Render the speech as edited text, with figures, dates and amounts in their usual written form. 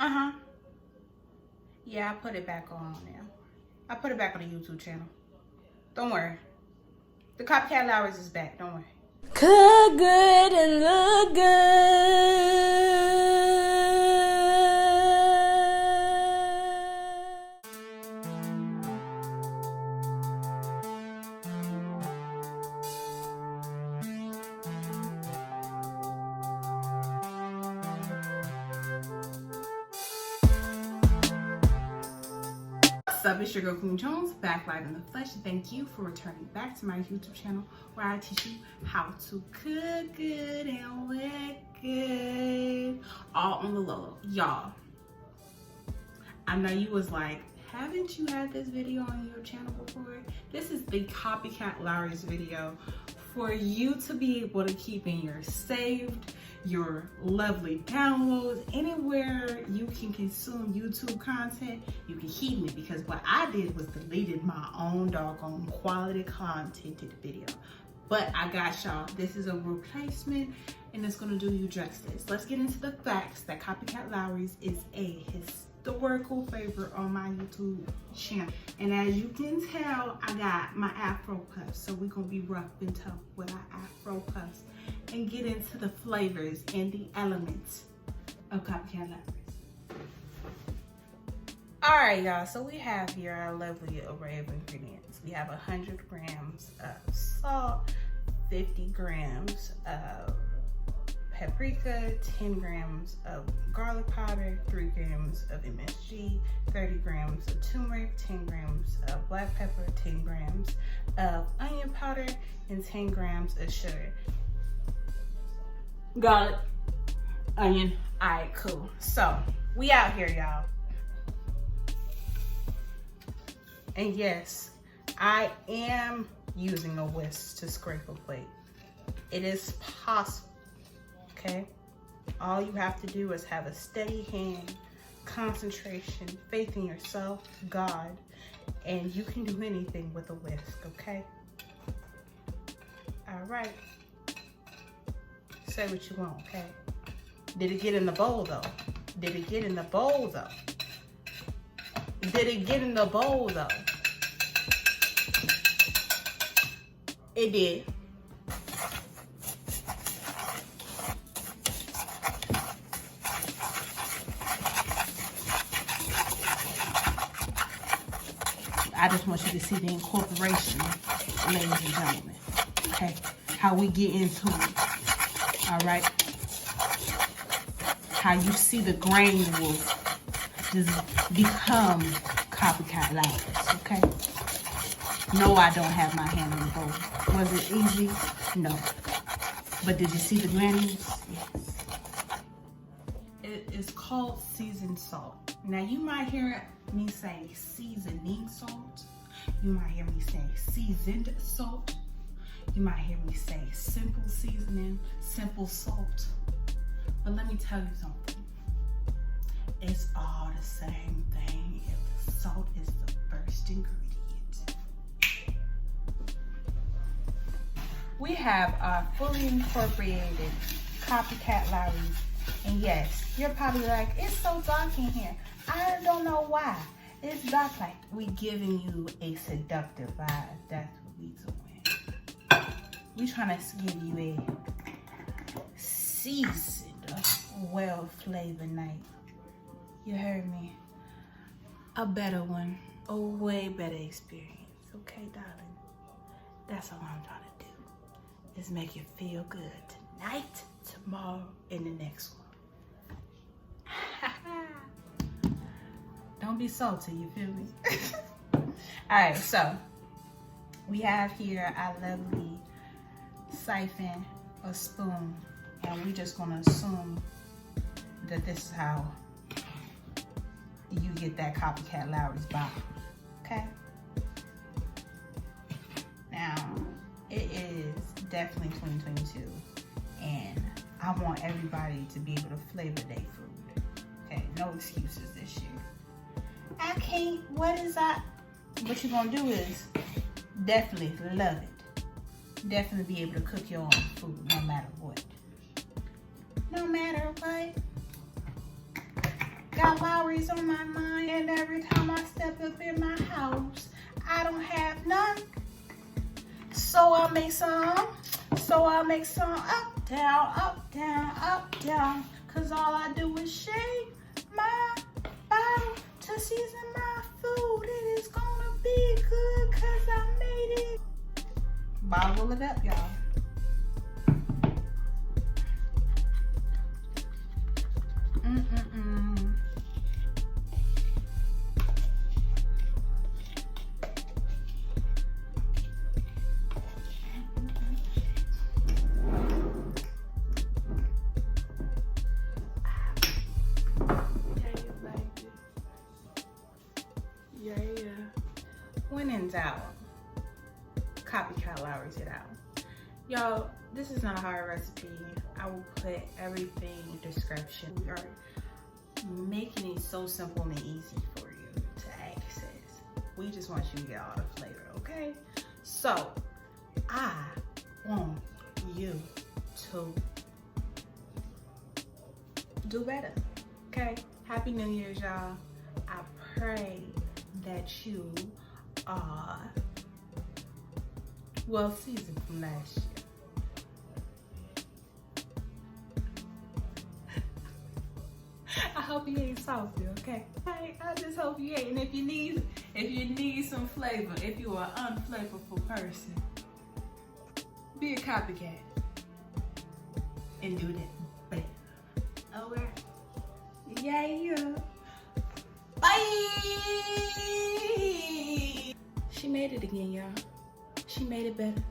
Uh-huh. Yeah, I put it back on now. I put it back on the YouTube channel. Don't worry. The Copycat Lawry's is back. Don't worry. Cook good and look good. What's up, it's your girl Queen Jones, back live in the flesh. Thank you for returning back to my YouTube channel where I teach you how to cook good and look good, all on the low. Y'all, I know you was like, haven't you had this video on your channel before? This is the Copycat Lawry's video for you to be able to keep in your saved, your lovely downloads, anywhere you can consume YouTube content, you can keep me, because what I did was deleted my own doggone quality contented video. But I got y'all, this is a replacement and it's gonna do you justice. Let's get into the facts that Copycat Lawry's is a historical favorite on my YouTube channel. And as you can tell, I got my Afro puffs, so we're gonna be rough and tough with our Afro puffs and get into the flavors and the elements of Copycat Lawry's. All right, y'all, so we have here our lovely array of ingredients. We have 100 grams of salt, 50 grams of paprika, 10 grams of garlic powder, 3 grams of MSG, 30 grams of turmeric, 10 grams of black pepper, 10 grams of onion powder, and 10 grams of sugar. Garlic, onion. All right, cool. So we out here, y'all. And yes, I am using a whisk to scrape a plate. It is possible, okay? All you have to do is have a steady hand, concentration, faith in yourself, God, and you can do anything with a whisk, okay? All right. Say what you want, okay? Did it get in the bowl though? Did it get in the bowl though? Did it get in the bowl though? It did. I just want you to see the incorporation, ladies and gentlemen, okay? How we get into it. All right, how you see the granules just become Copycat Lawry's, okay? No, I don't have my hand in the bowl. Was it easy? No. But did you see the granules? Yes. It is called seasoned salt. Now you might hear me say seasoning salt. You might hear me say seasoned salt. You might hear me say simple seasoning, simple salt. But let me tell you something. It's all the same thing if the salt is the first ingredient. We have our fully incorporated Copycat Lawry's. And yes, you're probably like, it's so dark in here. I don't know why. It's dark like we giving you a seductive vibe. That's what we doing. We trying to give you a seasoned, well-flavored night. You heard me? A better one, a way better experience. Okay, darling? That's all I'm trying to do, is make you feel good tonight, tomorrow, and the next one. Don't be salty, you feel me? All right, so we have here our lovely siphon or spoon, and we just gonna assume that this is how you get that Copycat Lawry's bottle, okay? Now, it is definitely 2022, and I want everybody to be able to flavor their food, okay? No excuses this year. I can't, what you're gonna do is definitely love it. Definitely be able to cook your own food no matter what. No matter what. Got Lawry's on my mind, and every time I step up in my house, I don't have none. So I'll make some. Up, down, up, down, up, down. Cause all I do is shake my bottle to season my food. It is gonna be good cause I made it. Bottle it up, y'all. When in doubt, Copycat Lawry's it out. Y'all, this is not a hard recipe. I will put everything in the description. We are making it so simple and easy for you to access. We just want you to get all the flavor, okay? So, I want you to do better, okay? Happy New Year's, y'all. I pray that you are well seasoned from last year. I hope you ain't salty, okay? I just hope you ain't. And if you need some flavor, if you are an unflavorful person, be a copycat and do that. Alright. Yeah. Bye. She made it again, y'all. She made it better.